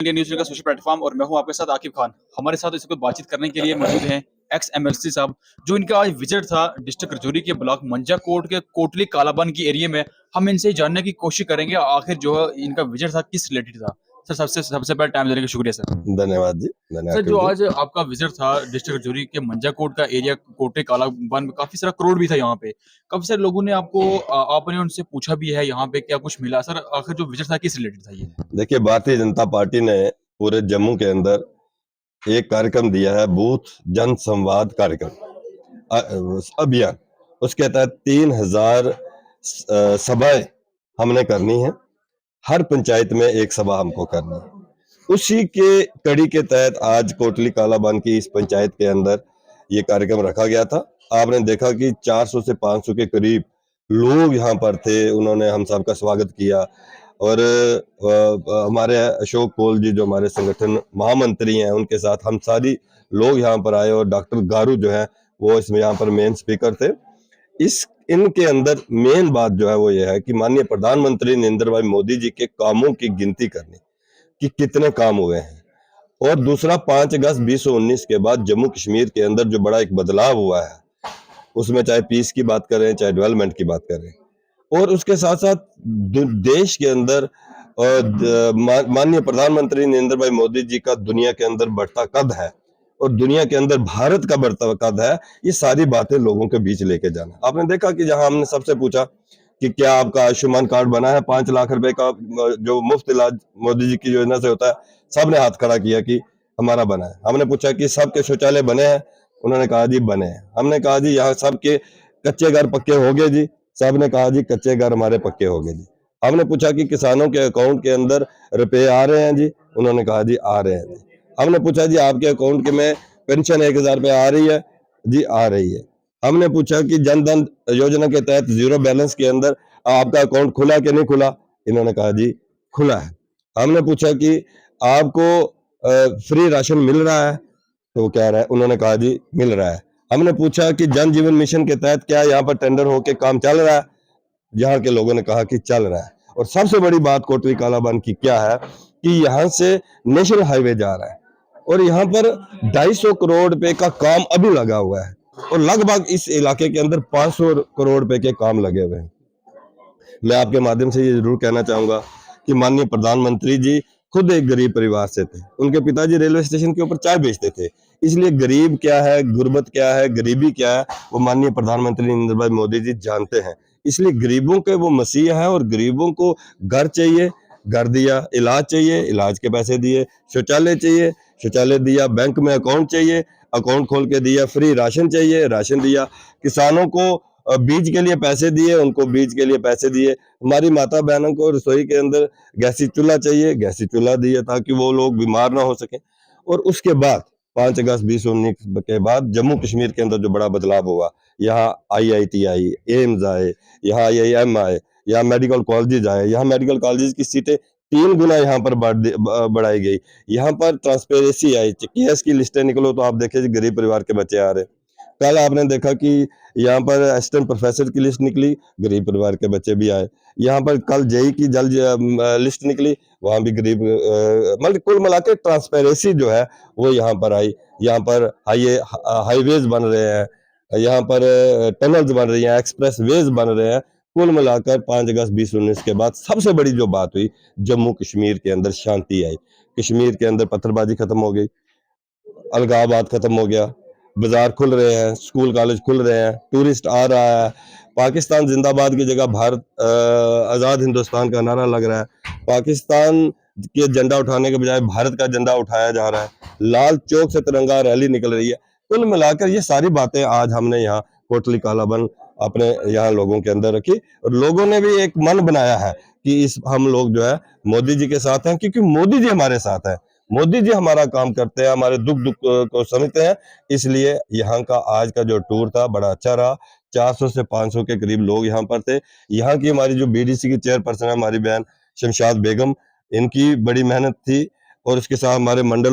Indian news का social platform और मैं हूं आपके साथ आकिब खान। हमारे साथ इस वक्त बातचीत करने के लिए मौजूद हैं एक्स एमएलसी साहब, जो इनका आज विजिट था डिस्ट्रिक्ट रजौरी के ब्लॉक मंजाकोट के कोटली कालाबान की एरिया में। हम इनसे जानने की कोशिश करेंगे आखिर जो है इनका विजिट था किस रिलेटेड था। सर, सबसे सबसे पहले टाइम देने का शुक्रिया सर। धन्यवाद जी, सर, धन्यवाद जो जी। आज आपका विजिट था डिस्ट्रिक्ट रजौरी के मंजाकोट का एरिया, कोटे कालाबान में काफी सारा क्राउड भी था यहाँ पे। काफी सारे लोगों ने आपने उनसे पूछा भी है यहाँ पे क्या कुछ मिला। सर, आखिर जो विजिट था किस रिलेटेड था ये। देखिए, भारतीय जनता पार्टी ने पूरे जम्मू के अंदर एक कार्यक्रम दिया है, बूथ जन संवाद कार्यक्रम अभियान। उसके तहत 3000 सभाएं हमने करनी है। हर पंचायत में एक सभा हमको करनी है। उसी के कड़ी के तहत आज कोटली कालाबान की इस पंचायत के अंदर ये कार्यक्रम रखा गया था। आपने देखा कि 400 से 500 के करीब लोग यहाँ पर थे। उन्होंने हम सबका स्वागत किया और हमारे अशोक पोल जी जो हमारे संगठन महामंत्री हैं, उनके साथ हम सारी लोग यहाँ पर आए और डॉक्टर गारू जो है वो इसमें यहाँ पर मेन स्पीकर थे। इनके अंदर मेन बात जो है वो ये है कि माननीय प्रधानमंत्री नरेंद्र भाई मोदी जी के कामों की गिनती करनी कि कितने काम हुए हैं। और दूसरा, 5 अगस्त 2019 के बाद जम्मू कश्मीर के अंदर जो बड़ा एक बदलाव हुआ है, उसमें चाहे पीस की बात करें चाहे डेवलपमेंट की बात करें, और उसके साथ साथ देश के अंदर माननीय प्रधानमंत्री नरेंद्र भाई मोदी जी का दुनिया के अंदर बढ़ता कद है और दुनिया के अंदर भारत का बढ़ता कद है। ये सारी बातें लोगों के बीच लेके जाना। आपने देखा कि जहां हमने सबसे पूछा कि क्या आपका आयुष्मान कार्ड बना है, 5 लाख रुपए का जो मुफ्त इलाज मोदी जी की योजना से होता है, सबने हाथ खड़ा किया कि हमारा बना है। हमने पूछा कि सबके शौचालय बने हैं, उन्होंने कहा जी बने हैं। हमने कहा जी यहाँ सबके कच्चे घर पक्के हो गए जी, सब ने कहा जी कच्चे घर हमारे पक्के हो गए जी। हमने पूछा कि किसानों के अकाउंट के अंदर रुपए आ रहे हैं जी, उन्होंने कहा जी आ रहे हैं जी। हमने पूछा जी आपके अकाउंट के में पेंशन 1000 रुपए आ रही है जी, आ रही है। हमने पूछा कि जन धन योजना के तहत जीरो बैलेंस के अंदर आपका अकाउंट खुला कि नहीं खुला, इन्होंने कहा जी खुला है। हमने पूछा कि आपको फ्री राशन मिल रहा है, तो कह रहा है, उन्होंने कहा जी मिल रहा है। हमने पूछा कि जन जीवन मिशन के तहत क्या यहाँ पर टेंडर होके काम चल रहा है, यहाँ के लोगों ने कहा कि चल रहा है। और सबसे बड़ी बात कोटली कालाबान की क्या है कि यहाँ से नेशनल हाईवे जा रहा है और यहाँ पर 250 करोड़ रुपए का काम अभी लगा हुआ है और लगभग इस इलाके के अंदर 500 करोड़ रुपए के काम लगे हुए हैं। मैं आपके माध्यम से ये जरूर कहना चाहूंगा कि माननीय प्रधानमंत्री जी खुद एक गरीब परिवार से थे। उनके पिताजी रेलवे स्टेशन के ऊपर चाय बेचते थे, इसलिए गरीब क्या है, गुर्बत क्या है, गरीबी क्या है, वो माननीय प्रधानमंत्री नरेंद्र भाई मोदी जी जानते हैं। इसलिए गरीबों के वो मसीहा है और गरीबों को घर चाहिए, घर दिया, इलाज चाहिए, इलाज के पैसे दिए, शौचालय चाहिए, शौचालय दिया, बैंक में अकाउंट चाहिए, अकाउंट खोल के दिया, फ्री राशन चाहिए, राशन दिया, किसानों को बीज के लिए पैसे दिए, उनको बीज के लिए पैसे दिए। हमारी माता बहनों को रसोई के अंदर गैसी चूल्हा चाहिए, गैसी चूल्हा दिया ताकि वो लोग बीमार ना हो सके। और उसके बाद 5 अगस्त 2019 के बाद जम्मू कश्मीर के अंदर जो बड़ा बदलाव हुआ, यहाँ IIT आई, एम्स आए, यहाँ IIM आए, यहाँ मेडिकल कॉलेजेस आए, यहाँ मेडिकल कॉलेजेस की सीटें 3 गुना यहाँ पर बढ़ाई गई। यहाँ पर ट्रांसपेरेंसी आई, केस की लिस्टें निकलो तो आप देखे गरीब परिवार के बच्चे आ रहे। कल आपने देखा कि यहाँ पर असिस्टेंट प्रोफेसर की लिस्ट निकली, गरीब परिवार के बच्चे भी आए। यहाँ पर कल जेई की जल लिस्ट निकली, वहां भी गरीब मतलब कुल मिला के ट्रांसपेरेंसी जो है वो यहाँ पर आई। यहाँ पर हाईवेज बन रहे हैं, यहाँ पर टनल्स बन रही हैं, एक्सप्रेस वेज बन रहे हैं। कुल मिलाकर 5 अगस्त 2019 के बाद सबसे बड़ी जो बात हुई, जम्मू कश्मीर के अंदर शांति आई। कश्मीर के अंदर पत्थरबाजी खत्म हो गई, अलगाववाद खत्म हो गया, बाजार खुल रहे हैं, स्कूल कॉलेज खुल रहे हैं, टूरिस्ट आ रहा है। पाकिस्तान जिंदाबाद की जगह भारत आज़ाद हिंदुस्तान का नारा लग रहा है। पाकिस्तान के झंडा उठाने के बजाय भारत का झंडा उठाया जा रहा है। लाल चौक से तिरंगा रैली निकल रही है। कुल मिलाकर ये सारी बातें आज हमने यहाँ कोटली कालाबन अपने यहाँ लोगों के अंदर रखी और लोगों ने भी एक मन बनाया है कि इस हम लोग जो है मोदी जी के साथ हैं, क्योंकि मोदी जी हमारे साथ हैं। मोदी जी हमारा काम करते हैं, हमारे दुख दुख को समझते हैं। इसलिए यहाँ का आज का जो टूर था बड़ा अच्छा रहा। 400 से 500 के करीब लोग यहाँ पर थे। यहाँ की हमारी जो BDC की चेयरपर्सन है हमारी बहन शमशाद बेगम, इनकी बड़ी मेहनत थी और उसके साथ हमारे मंडल